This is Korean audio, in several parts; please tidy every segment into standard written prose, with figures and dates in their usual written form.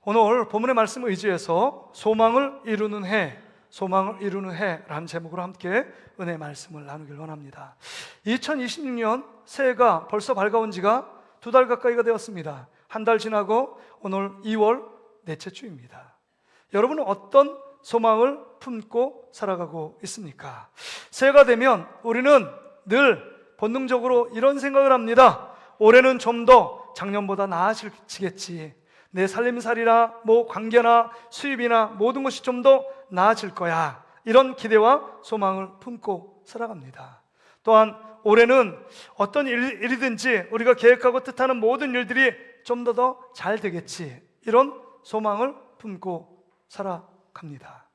오늘 본문의 말씀을 의지해서 소망을 이루는 해라는 제목으로 함께 은혜의 말씀을 나누길 원합니다. 2026년 새해가 벌써 밝아온 지가 2달 가까이가 되었습니다. 한 달 지나고 오늘 2월 넷째 주입니다. 여러분은 어떤 소망을 품고 살아가고 있습니까? 새해가 되면 우리는 늘 본능적으로 이런 생각을 합니다. 올해는 좀 더 작년보다 나아지겠지. 내 살림살이나 관계나 수입이나 모든 것이 좀 더 나아질 거야. 이런 기대와 소망을 품고 살아갑니다. 또한 올해는 어떤 일이든지 우리가 계획하고 뜻하는 모든 일들이 좀 더 잘 되겠지. 이런 소망을 품고 살아갑니다.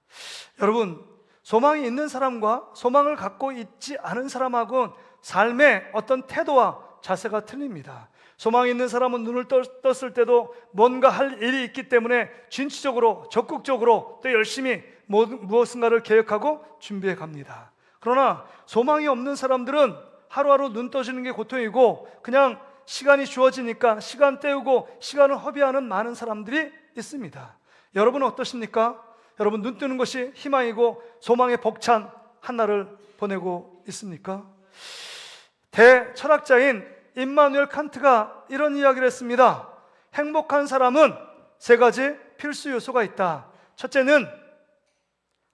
여러분, 소망이 있는 사람과 소망을 갖고 있지 않은 사람하고는 삶의 어떤 태도와 자세가 틀립니다. 소망이 있는 사람은 눈을 떴을 때도 뭔가 할 일이 있기 때문에 진취적으로 적극적으로 또 열심히 무엇인가를 계획하고 준비해 갑니다. 그러나 소망이 없는 사람들은 하루하루 눈 떠지는 게 고통이고 그냥 시간이 주어지니까 시간 때우고 시간을 허비하는 많은 사람들이 있습니다. 여러분은 어떠십니까? 여러분 눈 뜨는 것이 희망이고 소망에 벅찬 한 날을 보내고 있습니까? 대철학자인 임마누엘 칸트가 이런 이야기를 했습니다. 행복한 사람은 3가지 필수 요소가 있다. 첫째는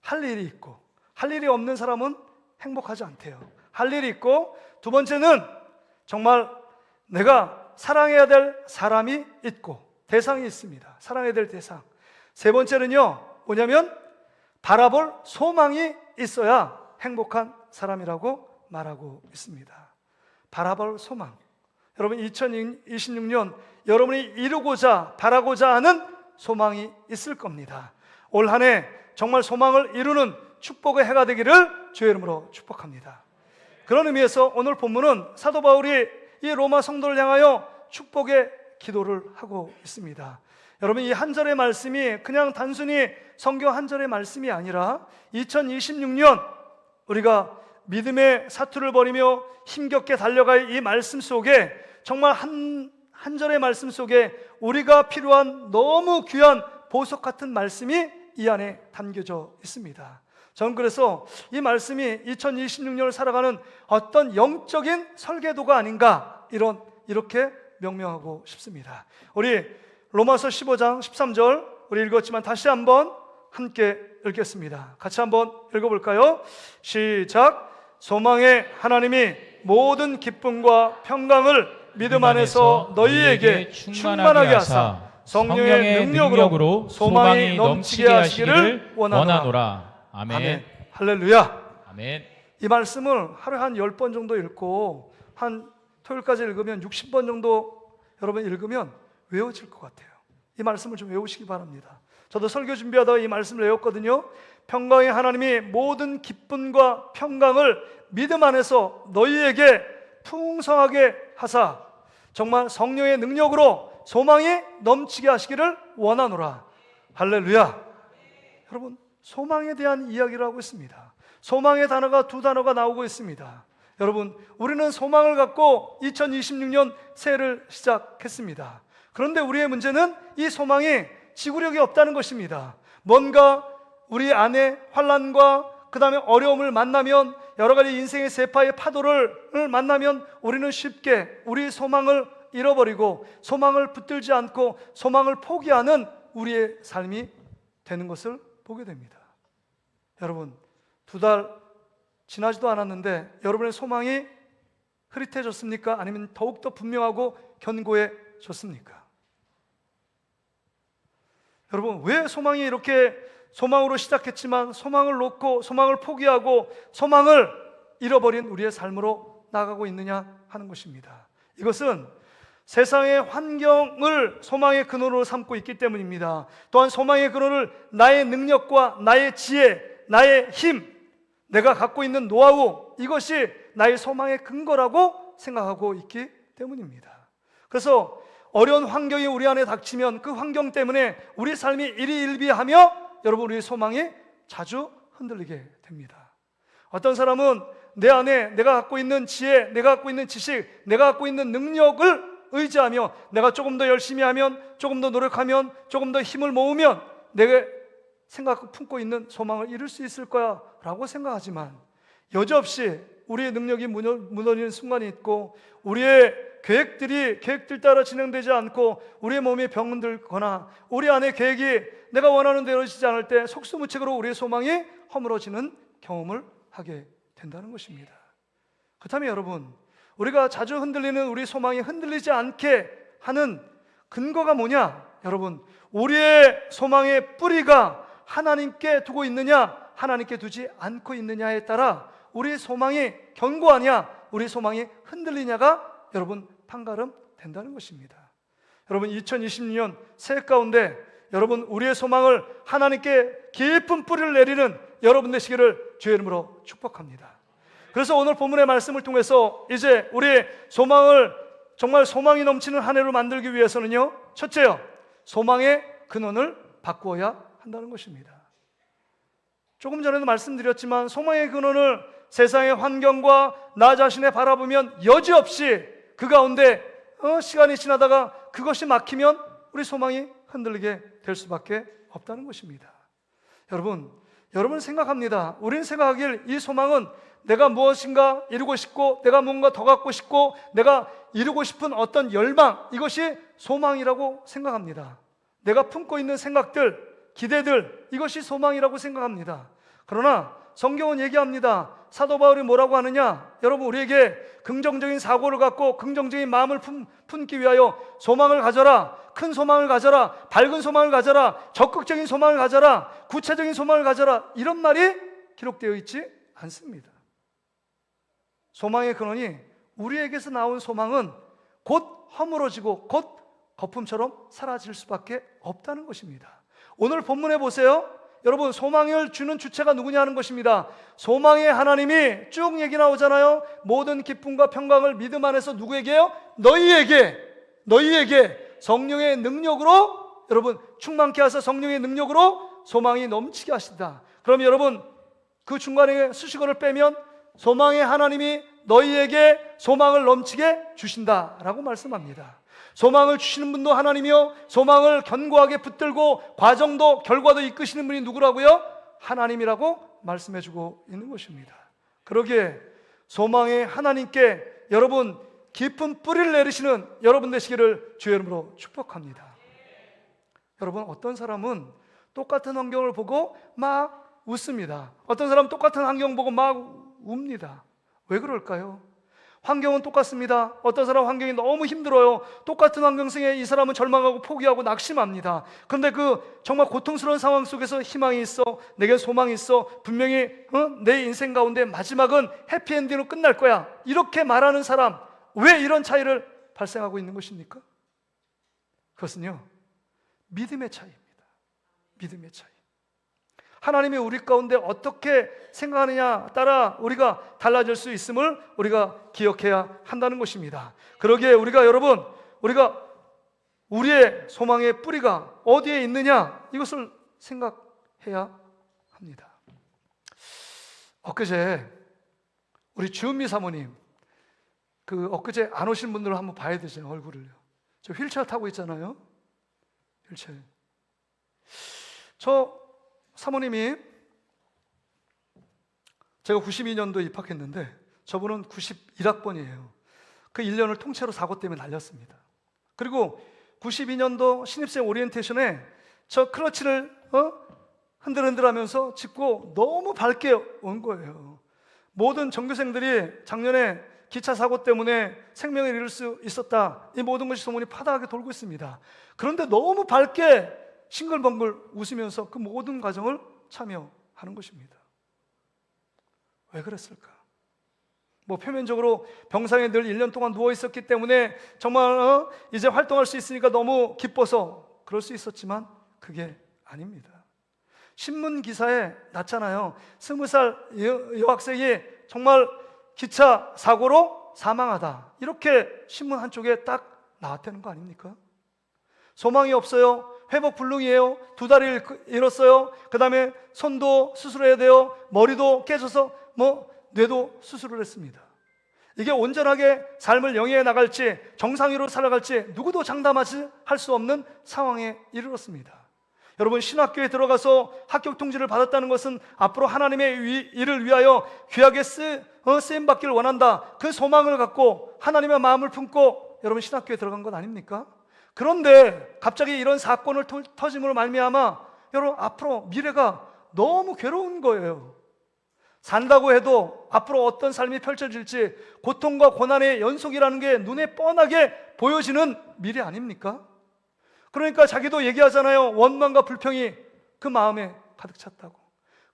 할 일이 있고, 할 일이 없는 사람은 행복하지 않대요. 할 일이 있고, 두 번째는 정말 내가 사랑해야 될 사람이 있고 대상이 있습니다. 사랑해야 될 대상. 세 번째는요 뭐냐면 바라볼 소망이 있어야 행복한 사람이라고 말하고 있습니다. 바라볼 소망. 여러분 2026년 여러분이 이루고자 바라고자 하는 소망이 있을 겁니다. 올 한 해 정말 소망을 이루는 축복의 해가 되기를 주의 이름으로 축복합니다. 그런 의미에서 오늘 본문은 사도 바울이 이 로마 성도를 향하여 축복의 기도를 하고 있습니다. 여러분 이 한 절의 말씀이 그냥 단순히 성경 한 절의 말씀이 아니라 2026년 우리가 믿음의 사투를 벌이며 힘겹게 달려갈 이 말씀 속에 정말 한 절의 말씀 속에 우리가 필요한 너무 귀한 보석 같은 말씀이 이 안에 담겨져 있습니다. 저는 그래서 이 말씀이 2026년을 살아가는 어떤 영적인 설계도가 아닌가 이렇게 명명하고 싶습니다. 우리 로마서 15장 13절 우리 읽었지만 다시 한번 함께 읽겠습니다. 같이 한번 읽어볼까요? 시작. 소망의 하나님이 모든 기쁨과 평강을 믿음 안에서 너희에게 충만하게 하사 성령의 능력으로 소망이 넘치게 하시기를 원하노라. 아멘. 아멘. 할렐루야. 아멘. 이 말씀을 하루에 한 10번 정도 읽고 한 토요일까지 읽으면 60번 정도 여러분 읽으면 외워질 것 같아요. 이 말씀을 좀 외우시기 바랍니다. 저도 설교 준비하다가 이 말씀을 외웠거든요. 평강의 하나님이 모든 기쁨과 평강을 믿음 안에서 너희에게 풍성하게 하사 정말 성령의 능력으로 소망이 넘치게 하시기를 원하노라. 할렐루야. 여러분 소망에 대한 이야기를 하고 있습니다. 소망의 단어가 2단어가 나오고 있습니다. 여러분 우리는 소망을 갖고 2026년 새해를 시작했습니다. 그런데 우리의 문제는 이 소망이 지구력이 없다는 것입니다. 뭔가 우리 안에 환난과 그 다음에 어려움을 만나면 여러 가지 인생의 세파의 파도를 만나면 우리는 쉽게 우리 소망을 잃어버리고 소망을 붙들지 않고 소망을 포기하는 우리의 삶이 되는 것을 보게 됩니다. 여러분 2달 지나지도 않았는데 여러분의 소망이 흐릿해졌습니까? 아니면 더욱더 분명하고 견고해졌습니까? 여러분 왜 소망이 이렇게 소망으로 시작했지만 소망을 놓고 소망을 포기하고 소망을 잃어버린 우리의 삶으로 나아가고 있느냐 하는 것입니다. 이것은 세상의 환경을 소망의 근원으로 삼고 있기 때문입니다. 또한 소망의 근원을 나의 능력과 나의 지혜, 나의 힘, 내가 갖고 있는 노하우, 이것이 나의 소망의 근거라고 생각하고 있기 때문입니다. 그래서 어려운 환경이 우리 안에 닥치면 그 환경 때문에 우리 삶이 일희일비하며 여러분 우리의 소망이 자주 흔들리게 됩니다. 어떤 사람은 내 안에 내가 갖고 있는 지혜, 내가 갖고 있는 지식, 내가 갖고 있는 능력을 의지하며 내가 조금 더 열심히 하면, 조금 더 노력하면, 조금 더 힘을 모으면 내가 품고 있는 소망을 이룰 수 있을 거야 라고 생각하지만, 여지없이 우리의 능력이 무너지는 순간이 있고, 우리의 계획들 따라 진행되지 않고 우리의 몸에 병은 들거나 우리 안에 계획이 내가 원하는 대로 이루어지지 않을 때 속수무책으로 우리의 소망이 허물어지는 경험을 하게 된다는 것입니다. 그렇다면 여러분, 우리가 자주 흔들리는 우리 소망이 흔들리지 않게 하는 근거가 뭐냐? 여러분, 우리의 소망의 뿌리가 하나님께 두고 있느냐, 하나님께 두지 않고 있느냐에 따라 우리의 소망이 견고하냐, 우리의 소망이 흔들리냐가 여러분 판가름 된다는 것입니다. 여러분, 2020년 새해 가운데 여러분 우리의 소망을 하나님께 깊은 뿌리를 내리는 여러분 되시기를 주의 이름으로 축복합니다. 그래서 오늘 본문의 말씀을 통해서 이제 우리의 소망을 정말 소망이 넘치는 한 해로 만들기 위해서는요, 첫째요, 소망의 근원을 바꾸어야 한다는 것입니다. 조금 전에도 말씀드렸지만 소망의 근원을 세상의 환경과 나 자신에 바라보면 여지없이 그 가운데 시간이 지나다가 그것이 막히면 우리 소망이 흔들리게 될 수밖에 없다는 것입니다. 여러분 생각합니다. 우리는 생각하길 이 소망은 내가 무엇인가 이루고 싶고, 내가 뭔가 더 갖고 싶고, 내가 이루고 싶은 어떤 열망, 이것이 소망이라고 생각합니다. 내가 품고 있는 생각들, 기대들, 이것이 소망이라고 생각합니다. 그러나 성경은 얘기합니다. 사도 바울이 뭐라고 하느냐? 여러분, 우리에게 긍정적인 사고를 갖고 긍정적인 마음을 품기 위하여 소망을 가져라, 큰 소망을 가져라, 밝은 소망을 가져라, 적극적인 소망을 가져라, 구체적인 소망을 가져라, 이런 말이 기록되어 있지 않습니다. 소망의 근원이, 우리에게서 나온 소망은 곧 허물어지고 곧 거품처럼 사라질 수밖에 없다는 것입니다. 오늘 본문에 보세요. 여러분, 소망을 주는 주체가 누구냐 는 것입니다. 소망의 하나님이 쭉 얘기 나오잖아요. 모든 기쁨과 평강을 믿음 안에서 누구에게요? 너희에게 성령의 능력으로, 여러분 충만케 하사 성령의 능력으로 소망이 넘치게 하신다. 그럼 여러분, 그 중간에 수식어를 빼면 소망의 하나님이 너희에게 소망을 넘치게 주신다라고 말씀합니다. 소망을 주시는 분도 하나님이요, 소망을 견고하게 붙들고 과정도 결과도 이끄시는 분이 누구라고요? 하나님이라고 말씀해주고 있는 것입니다. 그러기에 소망의 하나님께 여러분 깊은 뿌리를 내리시는 여러분 되시기를 주의 이름으로 축복합니다. 여러분, 어떤 사람은 똑같은 환경을 보고 막 웃습니다. 어떤 사람은 똑같은 환경 보고 막 웁니다. 왜 그럴까요? 환경은 똑같습니다. 어떤 사람은 환경이 너무 힘들어요. 똑같은 환경 속에 이 사람은 절망하고 포기하고 낙심합니다. 그런데 그 정말 고통스러운 상황 속에서 희망이 있어, 내게 소망이 있어, 분명히 내 인생 가운데 마지막은 해피엔딩으로 끝날 거야, 이렇게 말하는 사람, 왜 이런 차이를 발생하고 있는 것입니까? 그것은요, 믿음의 차이입니다. 믿음의 차이. 하나님이 우리 가운데 어떻게 생각하느냐 따라 우리가 달라질 수 있음을 우리가 기억해야 한다는 것입니다. 그러기에 우리가 우리의 소망의 뿌리가 어디에 있느냐, 이것을 생각해야 합니다. 엊그제 우리 주은미 사모님, 엊그제 안 오신 분들을 한번 봐야 되죠. 얼굴을요. 저 휠체어 타고 있잖아요. 휠체어. 저 사모님이, 제가 92년도에 입학했는데 저분은 91학번이에요. 그 1년을 통째로 사고 때문에 날렸습니다. 그리고 92년도 신입생 오리엔테이션에 저 클러치를 흔들흔들하면서 짚고 너무 밝게 온 거예요. 모든 전교생들이 작년에 기차 사고 때문에 생명을 잃을 수 있었다, 이 모든 것이 소문이 파다하게 돌고 있습니다. 그런데 너무 밝게 싱글벙글 웃으면서 그 모든 과정을 참여하는 것입니다. 왜 그랬을까? 표면적으로 병상에 늘 1년 동안 누워 있었기 때문에 정말 이제 활동할 수 있으니까 너무 기뻐서 그럴 수 있었지만 그게 아닙니다. 신문 기사에 났잖아요. 20살 여학생이 정말 기차 사고로 사망하다, 이렇게 신문 한쪽에 딱 나왔다는 거 아닙니까? 소망이 없어요. 회복 불능이에요. 2다리를 잃었어요. 그 다음에 손도 수술해야 돼요. 머리도 깨져서 뇌도 수술을 했습니다. 이게 온전하게 삶을 영위해 나갈지 정상으로 살아갈지 누구도 장담할 수 없는 상황에 이르렀습니다. 여러분, 신학교에 들어가서 합격 통지를 받았다는 것은 앞으로 하나님의 일을 위하여 귀하게 쓰임받기를 원한다, 그 소망을 갖고 하나님의 마음을 품고 여러분 신학교에 들어간 것 아닙니까? 그런데 갑자기 이런 사건을 터짐으로 말미암아 여러분 앞으로 미래가 너무 괴로운 거예요. 산다고 해도 앞으로 어떤 삶이 펼쳐질지 고통과 고난의 연속이라는 게 눈에 뻔하게 보여지는 미래 아닙니까? 그러니까 자기도 얘기하잖아요. 원망과 불평이 그 마음에 가득 찼다고.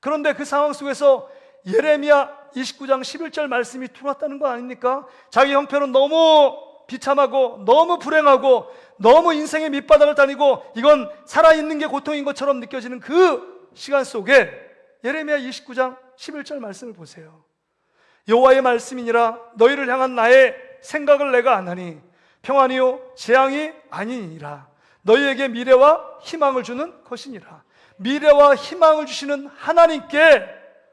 그런데 그 상황 속에서 예레미야 29장 11절 말씀이 들어왔다는 거 아닙니까? 자기 형편은 너무 비참하고 너무 불행하고 너무 인생의 밑바닥을 다니고 이건 살아있는 게 고통인 것처럼 느껴지는 그 시간 속에 예레미야 29장 11절 말씀을 보세요. 여호와의 말씀이니라 너희를 향한 나의 생각을 내가 아나니 평안이요 재앙이 아니니라. 너희에게 미래와 희망을 주는 것이니라. 미래와 희망을 주시는 하나님께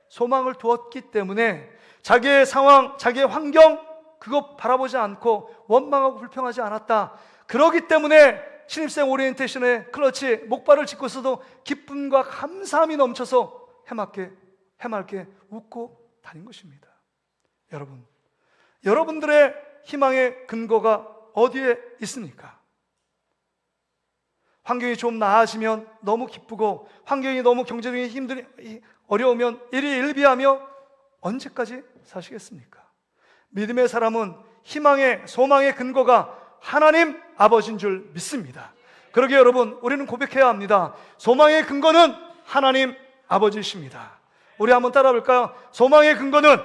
소망을 두었기 때문에 자기의 상황, 자기의 환경 그거 바라보지 않고 원망하고 불평하지 않았다. 그렇기 때문에 신입생 오리엔테이션의 클러치 목발을 짚고서도 기쁨과 감사함이 넘쳐서 해맑게 웃고 다닌 것입니다. 여러분, 여러분들의 희망의 근거가 어디에 있습니까? 환경이 좀 나아지면 너무 기쁘고 환경이 너무 경제적인 어려우면 일희일비하며 언제까지 사시겠습니까? 믿음의 사람은 희망의 소망의 근거가 하나님 아버지인 줄 믿습니다. 그러기에 여러분 우리는 고백해야 합니다. 소망의 근거는 하나님 아버지이십니다. 우리 한번 따라 볼까요? 소망의 근거는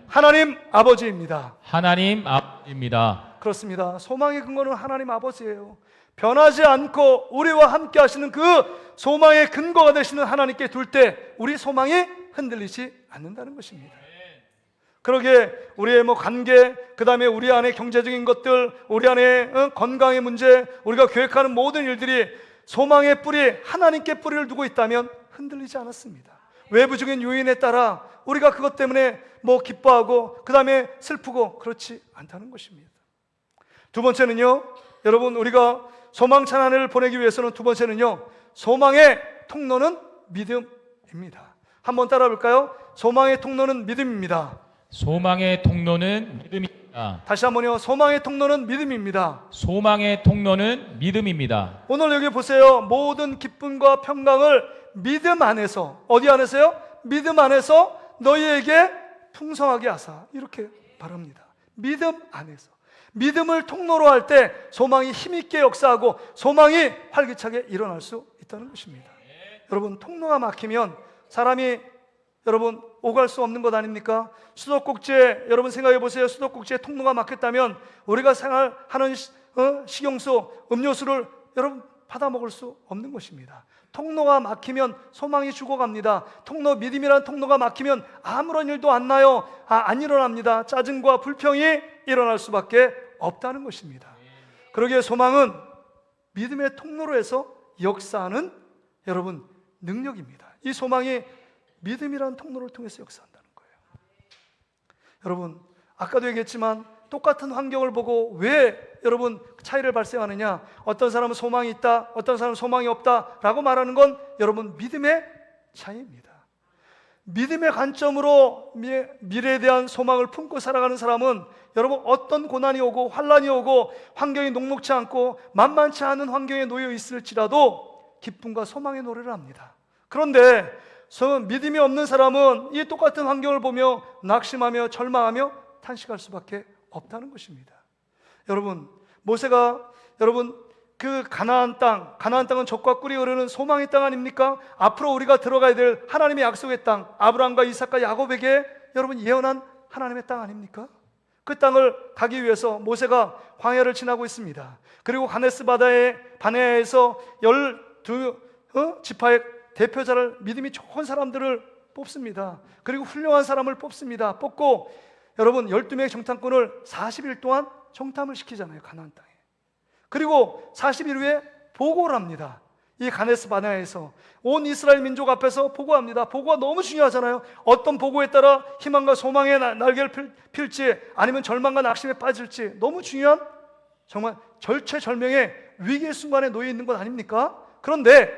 하나님 아버지입니다. 하나님 아버지입니다. 그렇습니다. 소망의 근거는 하나님 아버지예요. 변하지 않고 우리와 함께 하시는 그 소망의 근거가 되시는 하나님께 둘 때 우리 소망이 흔들리지 않는다는 것입니다. 그러기에 우리의 관계, 그 다음에 우리 안에 경제적인 것들, 우리 안에 건강의 문제, 우리가 계획하는 모든 일들이 소망의 뿌리, 하나님께 뿌리를 두고 있다면 흔들리지 않았습니다. 외부적인 요인에 따라 우리가 그것 때문에 기뻐하고 그 다음에 슬프고 그렇지 않다는 것입니다. 두 번째는요, 여러분 우리가 소망찬 한 해를 보내기 위해서는 두 번째는요, 소망의 통로는 믿음입니다. 한번 따라 볼까요? 소망의 통로는 믿음입니다. 소망의 통로는 믿음입니다. 다시 한번요. 소망의 통로는 믿음입니다. 소망의 통로는 믿음입니다. 오늘 여기 보세요. 모든 기쁨과 평강을 믿음 안에서, 어디 안에서요? 믿음 안에서 너희에게 풍성하게 하사, 이렇게 말합니다. 믿음 안에서. 믿음을 통로로 할 때 소망이 힘있게 역사하고 소망이 활기차게 일어날 수 있다는 것입니다. 여러분, 통로가 막히면 사람이 여러분 오갈 수 없는 것 아닙니까? 수도꼭지에 여러분 생각해 보세요. 수도꼭지에 통로가 막혔다면 우리가 생활하는 식용수, 음료수를 여러분 받아 먹을 수 없는 것입니다. 통로가 막히면 소망이 죽어갑니다. 믿음이라는 통로가 막히면 아무런 일도 안 나요. 안 일어납니다. 짜증과 불평이 일어날 수밖에 없다는 것입니다. 그러기에 소망은 믿음의 통로로 해서 역사하는 여러분 능력입니다. 이 소망이 믿음이라는 통로를 통해서 역사한다는 거예요. 여러분, 아까도 얘기했지만 똑같은 환경을 보고 왜 여러분 차이를 발생하느냐? 어떤 사람은 소망이 있다, 어떤 사람은 소망이 없다 라고 말하는 건 여러분 믿음의 차이입니다. 믿음의 관점으로 미래에 대한 소망을 품고 살아가는 사람은 여러분 어떤 고난이 오고 환난이 오고 환경이 녹록지 않고 만만치 않은 환경에 놓여 있을지라도 기쁨과 소망의 노래를 합니다. 그런데 믿음이 없는 사람은 이 똑같은 환경을 보며 낙심하며 절망하며 탄식할 수밖에 없다는 것입니다. 여러분, 모세가 여러분 그 가나안 땅은 젖과 꿀이 흐르는 소망의 땅 아닙니까? 앞으로 우리가 들어가야 될 하나님의 약속의 땅, 아브라함과 이삭과 야곱에게 여러분 예언한 하나님의 땅 아닙니까? 그 땅을 가기 위해서 모세가 광야를 지나고 있습니다. 그리고 가네스 바네아에서 12지파의 대표자를, 믿음이 좋은 사람들을 뽑습니다. 그리고 훌륭한 사람을 뽑습니다. 뽑고 여러분 12명의 정탐꾼을 40일 동안 정탐을 시키잖아요, 가나안 땅에. 그리고 40일 후에 보고를 합니다. 이 가데스 바네아에서 온 이스라엘 민족 앞에서 보고합니다. 보고가 너무 중요하잖아요. 어떤 보고에 따라 희망과 소망의 날개를 필지 아니면 절망과 낙심에 빠질지 너무 중요한 정말 절체절명의 위기의 순간에 놓여 있는 것 아닙니까? 그런데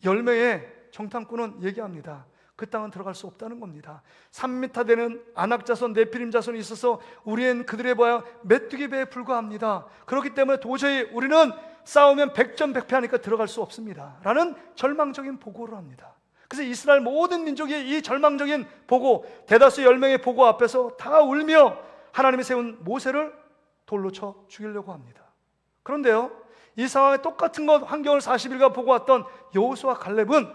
10명의 정탐꾼은 얘기합니다. 그 땅은 들어갈 수 없다는 겁니다. 3m 되는 아낙자손, 네피림 자손이 있어서 우리는 그들에 봐야 메뚜기 배에 불과합니다. 그렇기 때문에 도저히 우리는 싸우면 백전백패하니까 들어갈 수 없습니다 라는 절망적인 보고를 합니다. 그래서 이스라엘 모든 민족이 이 절망적인 보고, 대다수 10명의 보고 앞에서 다 울며 하나님이 세운 모세를 돌로 쳐 죽이려고 합니다. 그런데요, 이 상황에 똑같은 환경을 40일간 보고 왔던 여호수아 갈렙은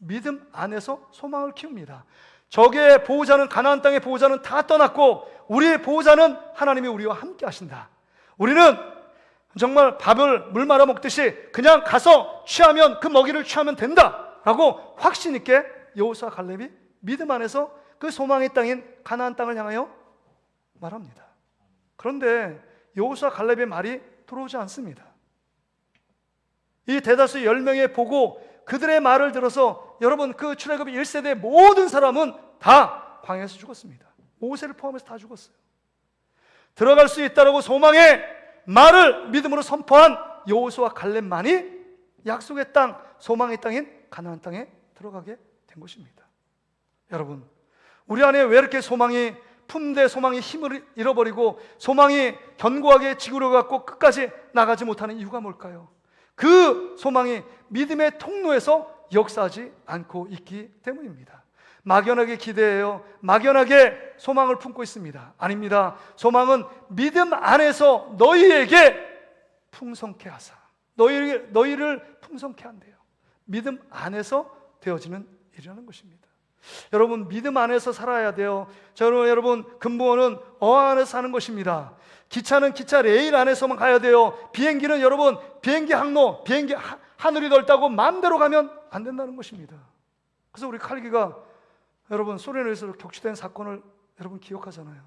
믿음 안에서 소망을 키웁니다. 적의 보호자는, 가나안 땅의 보호자는 다 떠났고 우리의 보호자는 하나님이 우리와 함께 하신다. 우리는 정말 밥을 물 말아 먹듯이 그냥 가서 취하면, 그 먹이를 취하면 된다 라고 확신 있게 여호수아 갈렙이 믿음 안에서 그 소망의 땅인 가나안 땅을 향하여 말합니다. 그런데 여호수아 갈렙의 말이 들어오지 않습니다. 이 대다수 10명의 보고 그들의 말을 들어서 여러분, 그 출애굽 1세대 모든 사람은 다 광야에서 죽었습니다. 모세를 포함해서 다 죽었어요. 들어갈 수 있다라고 소망의 말을 믿음으로 선포한 여호수아 갈렙만이 약속의 땅, 소망의 땅인 가나안 땅에 들어가게 된 것입니다. 여러분, 우리 안에 왜 이렇게 소망이 품되 소망이 힘을 잃어버리고 소망이 견고하게 지구려갖고 끝까지 나가지 못하는 이유가 뭘까요? 그 소망이 믿음의 통로에서 역사하지 않고 있기 때문입니다. 막연하게 기대해요. 막연하게 소망을 품고 있습니다. 아닙니다. 소망은 믿음 안에서 너희에게 풍성케 하사, 너희를 풍성케 한대요. 믿음 안에서 되어지는 일이라는 것입니다. 여러분, 믿음 안에서 살아야 돼요. 여러분, 금붕어는 어항 안에서 사는 것입니다. 기차는 기차 레일 안에서만 가야 돼요. 비행기는 여러분, 비행기 항로, 비행기 하늘이 넓다고 마음대로 가면 안 된다는 것입니다. 그래서 우리 칼기가 여러분 소련에서 격추된 사건을 여러분 기억하잖아요.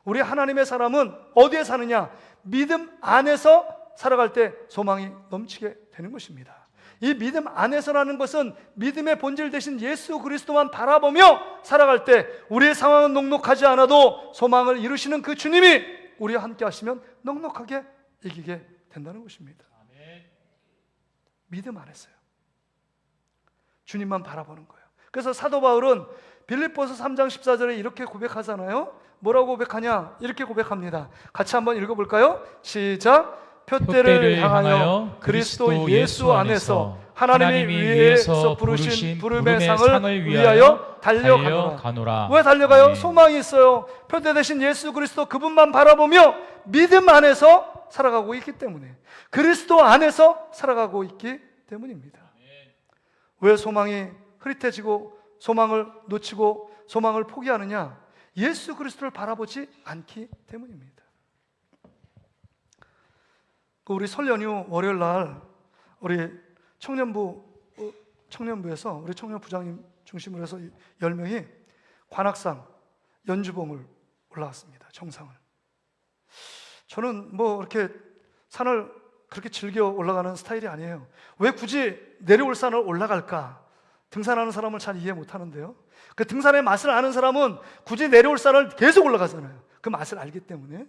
우리 하나님의 사람은 어디에 사느냐? 믿음 안에서 살아갈 때 소망이 넘치게 되는 것입니다. 이 믿음 안에서라는 것은 믿음의 본질 대신 예수 그리스도만 바라보며 살아갈 때 우리의 상황은 녹록하지 않아도 소망을 이루시는 그 주님이 우리와 함께 하시면 넉넉하게 이기게 된다는 것입니다. 믿음 안에서요. 주님만 바라보는 거예요. 그래서 사도 바울은 빌립보서 3장 14절에 이렇게 고백하잖아요. 뭐라고 고백하냐? 이렇게 고백합니다. 같이 한번 읽어볼까요? 시작. 표대를 향하여 그리스도 예수 안에서 하나님이 위에서 부르신 부름의 상을 위하여 달려가노라. 왜 달려가요? 소망이 있어요. 표대 대신 예수 그리스도 그분만 바라보며 믿음 안에서 살아가고 있기 때문에, 그리스도 안에서 살아가고 있기 때문입니다. 왜 소망이 흐릿해지고 소망을 놓치고 소망을 포기하느냐? 예수 그리스도를 바라보지 않기 때문입니다. 우리 설 연휴 월요일 날 우리 청년부에서 우리 청년 부장님 중심으로 해서 10명이 관악산 연주봉을 올라왔습니다. 정상을. 저는 뭐 이렇게 산을 그렇게 즐겨 올라가는 스타일이 아니에요. 왜 굳이 내려올 산을 올라갈까? 등산하는 사람을 잘 이해 못하는데요. 그 등산의 맛을 아는 사람은 굳이 내려올 산을 계속 올라가잖아요. 그 맛을 알기 때문에.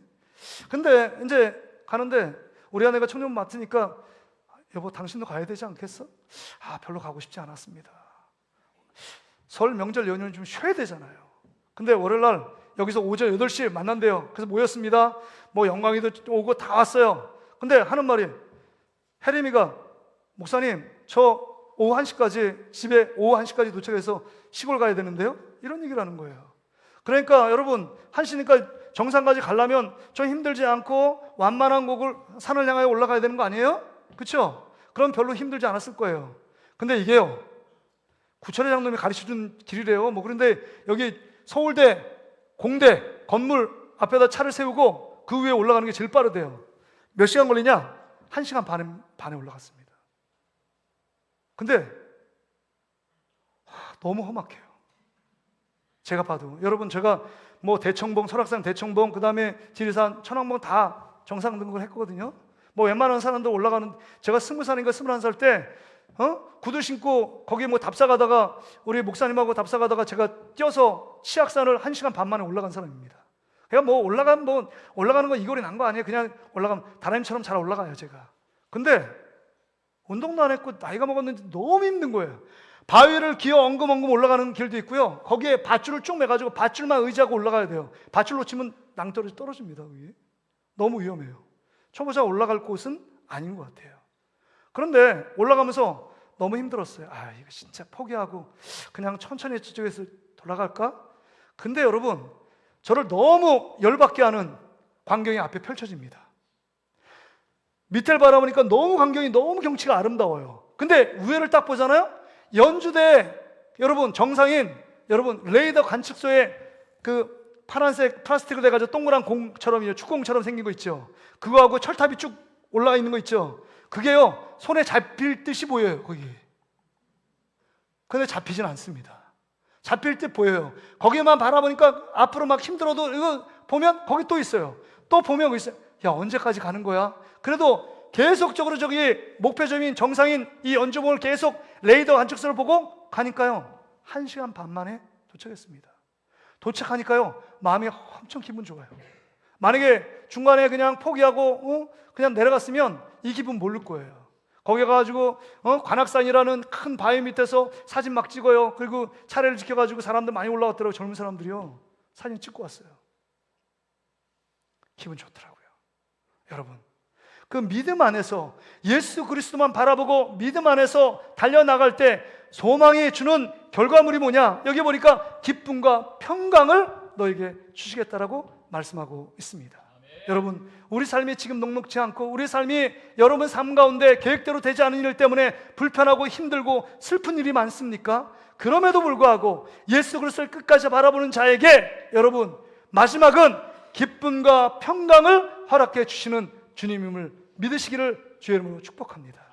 근데 이제 가는데 우리 아내가 청년부 맡으니까 여보 당신도 가야 되지 않겠어? 별로 가고 싶지 않았습니다. 설 명절 연휴는 좀 쉬어야 되잖아요. 근데 월요일날 여기서 오전 8시에 만난대요. 그래서 모였습니다. 뭐 영광이도 오고 다 왔어요. 근데 하는 말이, 혜림이가 목사님 저 오후 1시까지 집에 오후 1시까지 도착해서 시골 가야 되는데요? 이런 얘기를 하는 거예요. 그러니까 여러분 1시니까 정상까지 가려면 좀 힘들지 않고 완만한 곡을 산을 향하여 올라가야 되는 거 아니에요? 그렇죠? 그럼 별로 힘들지 않았을 거예요. 근데 이게요, 구철회 장로님이 가르쳐준 길이래요. 뭐 그런데 여기 서울대, 공대 건물 앞에다 차를 세우고 그 위에 올라가는 게 제일 빠르대요. 몇 시간 걸리냐? 1시간 반에 올라갔습니다. 근데 너무 험악해요. 제가 봐도. 여러분, 제가 뭐 대청봉, 설악산 대청봉, 그 다음에 지리산, 천왕봉 다 정상 등록을 했거든요. 뭐 웬만한 사람들 올라가는, 제가 20살인가 21살 때 구두 신고 거기 뭐 답사 가다가 우리 목사님하고 답사 가다가 제가 뛰어서 치악산을 1시간 반 만에 올라간 사람입니다. 그냥 뭐 올라가는 거 이골이 난 거 아니에요. 그냥 올라가면 다람쥐처럼 잘 올라가요 제가. 근데 운동도 안 했고 나이가 먹었는지 너무 힘든 거예요. 바위를 기어 엉금엉금 올라가는 길도 있고요. 거기에 밧줄을 쭉 매가지고 밧줄만 의지하고 올라가야 돼요. 밧줄 놓치면 낭떠러지 떨어집니다. 위에. 너무 위험해요. 초보자 올라갈 곳은 아닌 것 같아요. 그런데 올라가면서 너무 힘들었어요. 아, 이거 진짜 포기하고 그냥 천천히 저쪽에서 돌아갈까? 근데 여러분, 저를 너무 열받게 하는 광경이 앞에 펼쳐집니다. 밑을 바라보니까 너무 경치가 아름다워요. 근데 위를 딱 보잖아요. 연주대 여러분, 정상인 여러분, 레이더 관측소에 그 파란색 플라스틱으로 돼가지고 동그란 공처럼, 축구공처럼 생긴 거 있죠. 그거하고 철탑이 쭉 올라가 있는 거 있죠. 그게요, 손에 잡힐 듯이 보여요, 거기. 근데 잡히진 않습니다. 잡힐 듯 보여요. 거기만 바라보니까 앞으로 막 힘들어도 이거 보면 거기 또 있어요. 또 보면 거기 있어요. 야, 언제까지 가는 거야? 그래도 계속적으로 저기 목표점인 정상인 이 연주봉을 계속 레이더 관측소를 보고 가니까요, 1시간 반 만에 도착했습니다. 도착하니까요, 마음이 엄청 기분 좋아요. 만약에 중간에 그냥 포기하고 그냥 내려갔으면 이 기분 모를 거예요. 거기 가가지고 관악산이라는 큰 바위 밑에서 사진 막 찍어요. 그리고 차례를 지켜가지고 사람들 많이 올라왔더라고요. 젊은 사람들이요, 사진 찍고 왔어요. 기분 좋더라고요. 여러분, 그 믿음 안에서 예수 그리스도만 바라보고 믿음 안에서 달려나갈 때 소망이 주는 결과물이 뭐냐? 여기 보니까 기쁨과 평강을 너에게 주시겠다라고 말씀하고 있습니다. 여러분, 우리 삶이 지금 녹록지 않고 우리 삶이 여러분 삶 가운데 계획대로 되지 않은 일 때문에 불편하고 힘들고 슬픈 일이 많습니까? 그럼에도 불구하고 예수 그리스도를 끝까지 바라보는 자에게 여러분, 마지막은 기쁨과 평강을 허락해 주시는 주님임을 믿으시기를 주의 이름으로 축복합니다.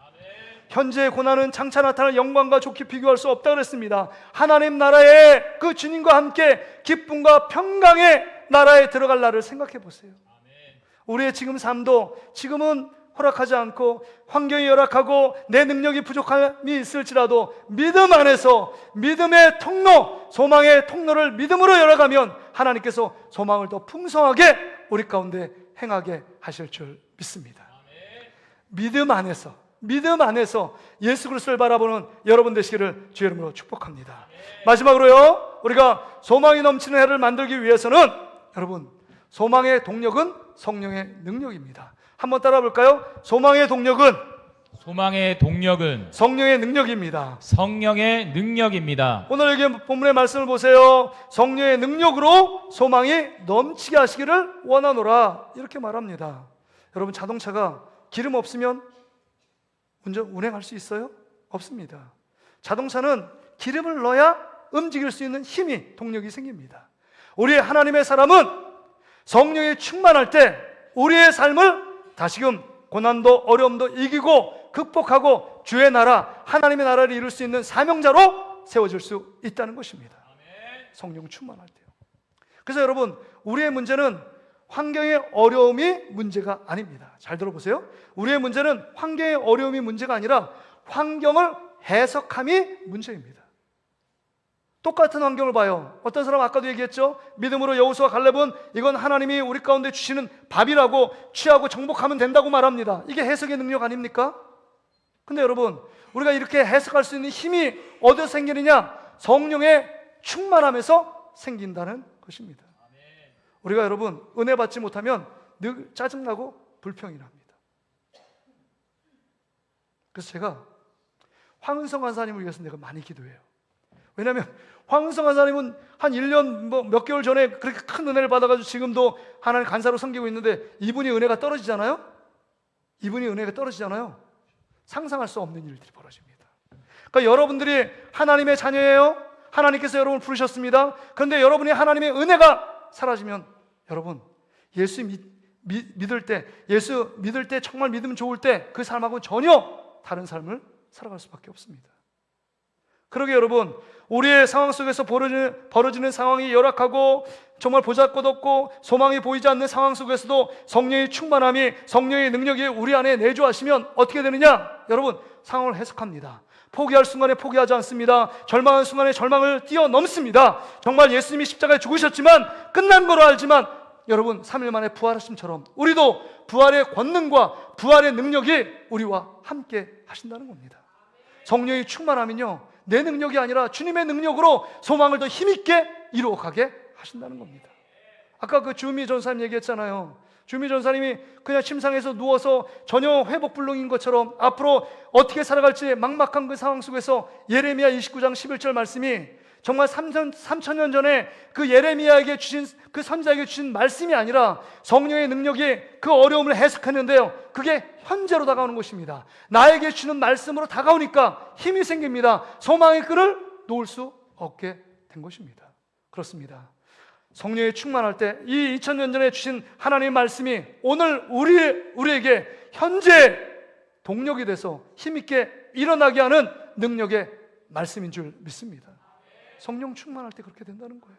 현재의 고난은 장차 나타날 영광과 좋게 비교할 수 없다고 그랬습니다. 하나님 나라의 그 주님과 함께 기쁨과 평강의 나라에 들어갈 날을 생각해 보세요. 우리의 지금 삶도 지금은 허락하지 않고 환경이 열악하고 내 능력이 부족함이 있을지라도 믿음 안에서 믿음의 통로, 소망의 통로를 믿음으로 열어가면 하나님께서 소망을 더 풍성하게 우리 가운데 행하게 하실 줄 믿습니다. 믿음 안에서 예수 그리스도를 바라보는 여러분 되시기를 주의 이름으로 축복합니다. 마지막으로요, 우리가 소망이 넘치는 해를 만들기 위해서는 여러분, 소망의 동력은 성령의 능력입니다. 한번 따라 볼까요? 소망의 동력은 성령의 능력입니다. 성령의 능력입니다. 오늘 여기 본문의 말씀을 보세요. 성령의 능력으로 소망이 넘치게 하시기를 원하노라, 이렇게 말합니다. 여러분, 자동차가 기름 없으면 운행할 수 있어요? 없습니다. 자동차는 기름을 넣어야 움직일 수 있는 힘이, 동력이 생깁니다. 우리의 하나님의 사람은 성령이 충만할 때 우리의 삶을 다시금 고난도 어려움도 이기고 극복하고 주의 나라, 하나님의 나라를 이룰 수 있는 사명자로 세워질 수 있다는 것입니다. 성령 충만할 때요. 그래서 여러분, 우리의 문제는 환경의 어려움이 문제가 아닙니다. 잘 들어보세요. 우리의 문제는 환경의 어려움이 문제가 아니라 환경을 해석함이 문제입니다. 똑같은 환경을 봐요. 어떤 사람 아까도 얘기했죠. 믿음으로 여호수아 갈렙은 이건 하나님이 우리 가운데 주시는 밥이라고 취하고 정복하면 된다고 말합니다. 이게 해석의 능력 아닙니까? 근데 여러분, 우리가 이렇게 해석할 수 있는 힘이 어디서 생기느냐? 성령의 충만함에서 생긴다는 것입니다. 우리가 여러분, 은혜 받지 못하면 늘 짜증나고 불평이 납니다. 그래서 제가 황은성 간사님을 위해서 내가 많이 기도해요. 왜냐하면 황은성 간사님은 한 1년 몇 개월 전에 그렇게 큰 은혜를 받아가지고 지금도 하나님 간사로 섬기고 있는데 이분이 은혜가 떨어지잖아요. 상상할 수 없는 일들이 벌어집니다. 그러니까 여러분들이 하나님의 자녀예요. 하나님께서 여러분을 부르셨습니다. 그런데 여러분이 하나님의 은혜가 사라지면 여러분, 예수 믿을 때 정말 믿음 좋을 때 그 삶하고 전혀 다른 삶을 살아갈 수밖에 없습니다. 그러게 여러분, 우리의 상황 속에서 벌어지는 상황이 열악하고 정말 보잘것없고 소망이 보이지 않는 상황 속에서도 성령의 충만함이, 성령의 능력이 우리 안에 내주하시면 어떻게 되느냐? 여러분, 상황을 해석합니다. 포기할 순간에 포기하지 않습니다. 절망하는 순간에 절망을 뛰어넘습니다. 정말 예수님이 십자가에 죽으셨지만 끝난 거로 알지만 여러분, 3일 만에 부활하심처럼 우리도 부활의 권능과 부활의 능력이 우리와 함께 하신다는 겁니다. 성령의 충만함은요, 내 능력이 아니라 주님의 능력으로 소망을 더 힘있게 이루어가게 하신다는 겁니다. 아까 그 주미 전사님 얘기했잖아요. 주미 전사님이 그냥 침상에서 누워서 전혀 회복불능인 것처럼 앞으로 어떻게 살아갈지 막막한 그 상황 속에서 예레미야 29장 11절 말씀이 정말 3,000년 전에 그 예레미야에게 주신, 그 선지자에게 주신 말씀이 아니라 성령의 능력이 그 어려움을 해석했는데요, 그게 현재로 다가오는 것입니다. 나에게 주는 말씀으로 다가오니까 힘이 생깁니다. 소망의 끈을 놓을 수 없게 된 것입니다. 그렇습니다. 성령이 충만할 때 이 2000년 전에 주신 하나님의 말씀이 오늘 우리에게 현재 동력이 돼서 힘있게 일어나게 하는 능력의 말씀인 줄 믿습니다. 성령 충만할 때 그렇게 된다는 거예요.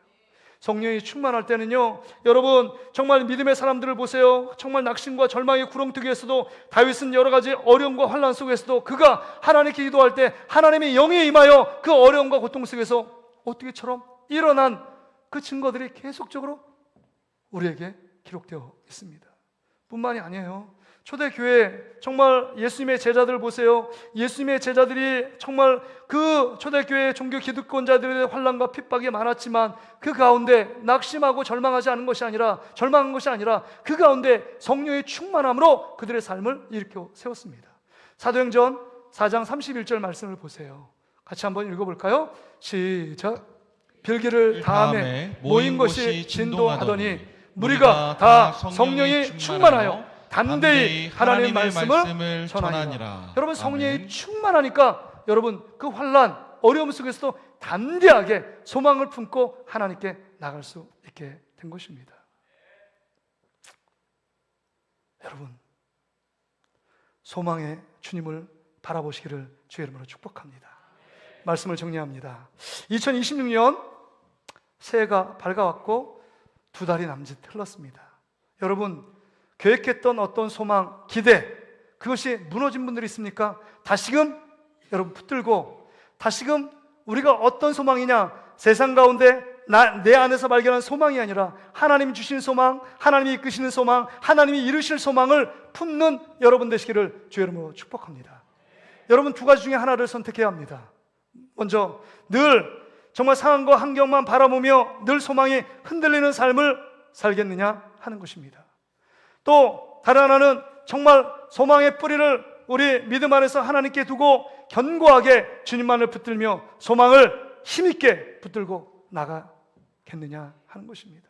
성령이 충만할 때는요, 여러분 정말 믿음의 사람들을 보세요. 정말 낙심과 절망의 구렁텅이에서도, 다윗은 여러 가지 어려움과 환난 속에서도 그가 하나님께 기도할 때 하나님의 영이 임하여 그 어려움과 고통 속에서 어떻게처럼 일어난 그 증거들이 계속적으로 우리에게 기록되어 있습니다. 뿐만이 아니에요. 초대교회 정말 예수님의 제자들 보세요. 예수님의 제자들이 정말 그 초대교회 종교 기득권자들의 환난과 핍박이 많았지만 그 가운데 낙심하고 절망한 것이 아니라 그 가운데 성령의 충만함으로 그들의 삶을 일으켜 세웠습니다. 사도행전 4장 31절 말씀을 보세요. 같이 한번 읽어볼까요? 시작. 빌기를 다음에 모인 것이 진동하더니 무리가 다 성령이 충만하여 담대히 하나님의 말씀을 전하니라. 여러분, 성령이 충만하니까 여러분 그 환난, 어려움 속에서도 담대하게 소망을 품고 하나님께 나갈 수 있게 된 것입니다. 여러분, 소망의 주님을 바라보시기를 주의 이름으로 축복합니다. 말씀을 정리합니다. 2026년 새해가 밝아왔고 2달이 남짓 흘렀습니다. 여러분, 계획했던 어떤 소망, 기대, 그것이 무너진 분들이 있습니까? 다시금 여러분 붙들고, 다시금 우리가 어떤 소망이냐, 세상 가운데 내 안에서 발견한 소망이 아니라 하나님이 주신 소망, 하나님이 이끄시는 소망, 하나님이 이루실 소망을 품는 여러분 되시기를 주의 이름으로 축복합니다. 여러분, 2가지 중에 하나를 선택해야 합니다. 먼저 늘 정말 상황과 환경만 바라보며 늘 소망이 흔들리는 삶을 살겠느냐 하는 것입니다. 또 다른 하나는 정말 소망의 뿌리를 우리 믿음 안에서 하나님께 두고 견고하게 주님만을 붙들며 소망을 힘있게 붙들고 나가겠느냐 하는 것입니다.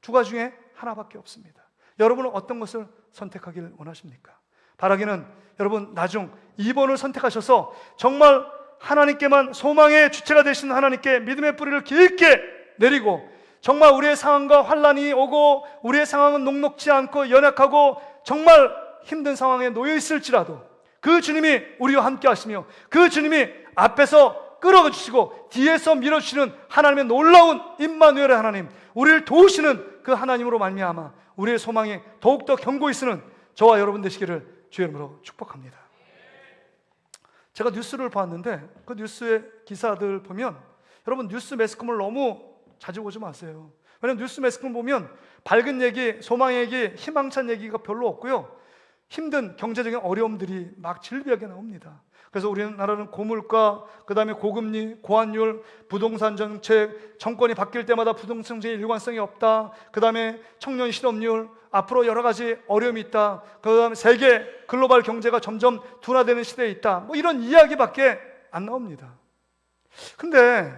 2가지 중에 하나밖에 없습니다. 여러분은 어떤 것을 선택하기를 원하십니까? 바라기는 여러분 나중 2번을 선택하셔서 정말 하나님께만, 소망의 주체가 되신 하나님께 믿음의 뿌리를 깊게 내리고, 정말 우리의 상황과 환난이 오고 우리의 상황은 녹록지 않고 연약하고 정말 힘든 상황에 놓여 있을지라도 그 주님이 우리와 함께 하시며 그 주님이 앞에서 끌어주시고 뒤에서 밀어주시는 하나님의 놀라운 임마누엘의 하나님, 우리를 도우시는 그 하나님으로 말미암아 우리의 소망이 더욱더 견고히 쓰는 저와 여러분 되시기를 주의 이름으로 축복합니다. 제가 뉴스를 봤는데 그 뉴스의 기사들 보면, 여러분 뉴스 매스컴을 너무 자주 보지 마세요. 왜냐하면 뉴스 매스컴 보면 밝은 얘기, 소망 얘기, 희망찬 얘기가 별로 없고요, 힘든 경제적인 어려움들이 막 질비하게 나옵니다. 그래서 우리나라는 고물가, 그 다음에 고금리, 고환율, 부동산 정책, 정권이 바뀔 때마다 부동산 정책의 일관성이 없다, 그 다음에 청년 실업률, 앞으로 여러 가지 어려움이 있다, 그 다음에 세계 글로벌 경제가 점점 둔화되는 시대에 있다, 뭐 이런 이야기밖에 안 나옵니다. 근데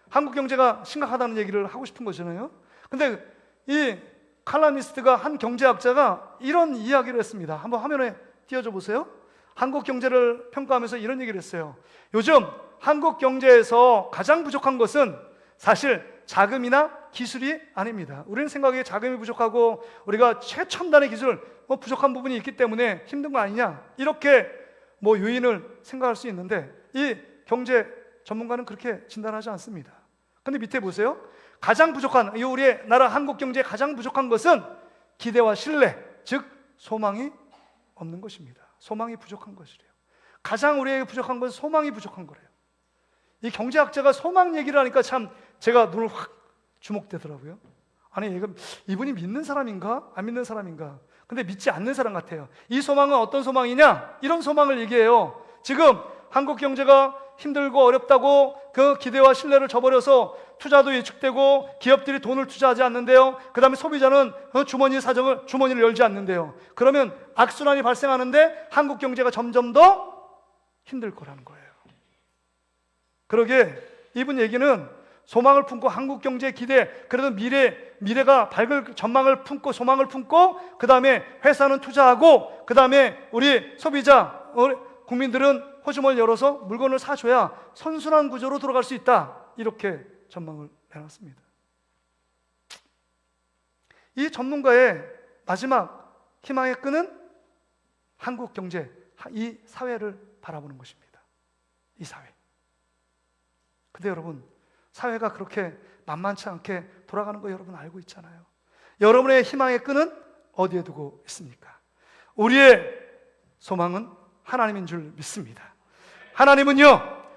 한국 경제가 심각하다는 얘기를 하고 싶은 거잖아요. 근데 이 칼럼니스트가, 한 경제학자가 이런 이야기를 했습니다. 한번 화면에 띄워줘 보세요. 한국 경제를 평가하면서 이런 얘기를 했어요. 요즘 한국 경제에서 가장 부족한 것은 사실 자금이나 기술이 아닙니다. 우리는 생각에 자금이 부족하고 우리가 최첨단의 기술, 부족한 부분이 있기 때문에 힘든 거 아니냐, 이렇게 요인을 생각할 수 있는데, 이 경제 전문가는 그렇게 진단하지 않습니다. 근데 밑에 보세요. 가장 부족한, 이 우리의 나라 한국 경제에 가장 부족한 것은 기대와 신뢰, 즉 소망이 없는 것입니다. 소망이 부족한 것이래요. 가장 우리에게 부족한 것은 소망이 부족한 거래요. 이 경제학자가 소망 얘기를 하니까 참 제가 눈을 확 주목되더라고요. 아니, 이분이 믿는 사람인가? 안 믿는 사람인가? 근데 믿지 않는 사람 같아요. 이 소망은 어떤 소망이냐? 이런 소망을 얘기해요. 지금 한국 경제가 힘들고 어렵다고 그 기대와 신뢰를 저버려서 투자도 위축되고 기업들이 돈을 투자하지 않는데요. 그 다음에 소비자는 주머니를 열지 않는데요. 그러면 악순환이 발생하는데 한국 경제가 점점 더 힘들 거라는 거예요. 그러게 이분 얘기는 소망을 품고 한국 경제의 기대, 그래도 미래가 밝을 전망을 품고 소망을 품고 그 다음에 회사는 투자하고 그 다음에 우리 소비자, 우리 국민들은 호주머니를 열어서 물건을 사줘야 선순환 구조로 들어갈 수 있다. 이렇게 전망을 해놨습니다. 이 전문가의 마지막 희망의 끈은 한국 경제, 이 사회를 바라보는 것입니다. 이 사회. 근데 여러분, 사회가 그렇게 만만치 않게 돌아가는 거 여러분 알고 있잖아요. 여러분의 희망의 끈은 어디에 두고 있습니까? 우리의 소망은 하나님인 줄 믿습니다. 하나님은요,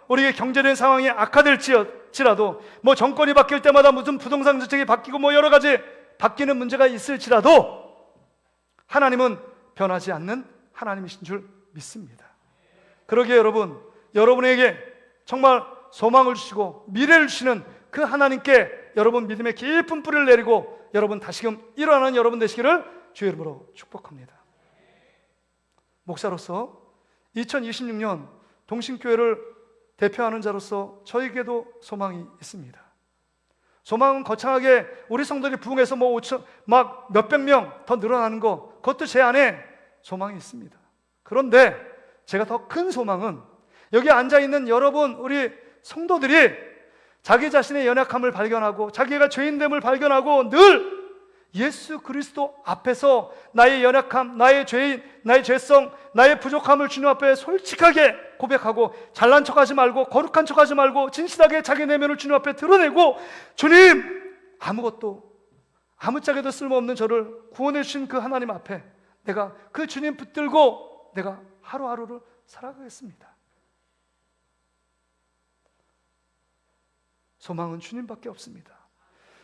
우리의 경제적인 상황이 악화될지라도 뭐 정권이 바뀔 때마다 무슨 부동산 정책이 바뀌고 뭐 여러 가지 바뀌는 문제가 있을지라도 하나님은 변하지 않는 하나님이신 줄 믿습니다. 그러기에 여러분, 여러분에게 정말 소망을 주시고 미래를 주시는 그 하나님께 여러분 믿음의 깊은 뿌리를 내리고 여러분 다시금 일어나는 여러분 되시기를 주의 이름으로 축복합니다. 목사로서 2026년 동신교회를 대표하는 자로서 저에게도 소망이 있습니다. 소망은 거창하게 우리 성도들이 부흥해서 뭐 5천 막 몇백 명 더 늘어나는 거, 그것도 제 안에 소망이 있습니다. 그런데 제가 더 큰 소망은 여기 앉아있는 여러분 우리 성도들이 자기 자신의 연약함을 발견하고 자기가 죄인됨을 발견하고 늘 예수 그리스도 앞에서 나의 연약함, 나의 죄인, 나의 죄성, 나의 부족함을 주님 앞에 솔직하게 고백하고 잘난 척하지 말고 거룩한 척하지 말고 진실하게 자기 내면을 주님 앞에 드러내고 주님, 아무짝에도 쓸모없는 저를 구원해 주신 그 하나님 앞에 내가 그 주님 붙들고 내가 하루하루를 살아가겠습니다. 소망은 주님밖에 없습니다.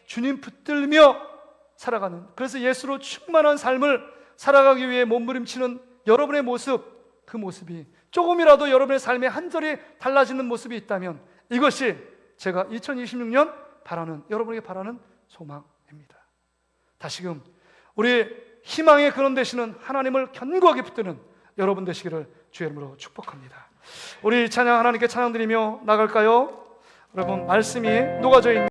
주님 붙들며 살아가는, 그래서 예수로 충만한 삶을 살아가기 위해 몸부림치는 여러분의 모습, 그 모습이 조금이라도 여러분의 삶에 한 절이 달라지는 모습이 있다면 이것이 제가 2026년 여러분에게 바라는 소망입니다. 다시금 우리 희망의 근원 되시는 하나님을 견고하게 붙드는 여러분 되시기를 주의 이름으로 축복합니다. 우리 찬양 하나님께 찬양 드리며 나갈까요? 여러분, 말씀이 녹아져 있는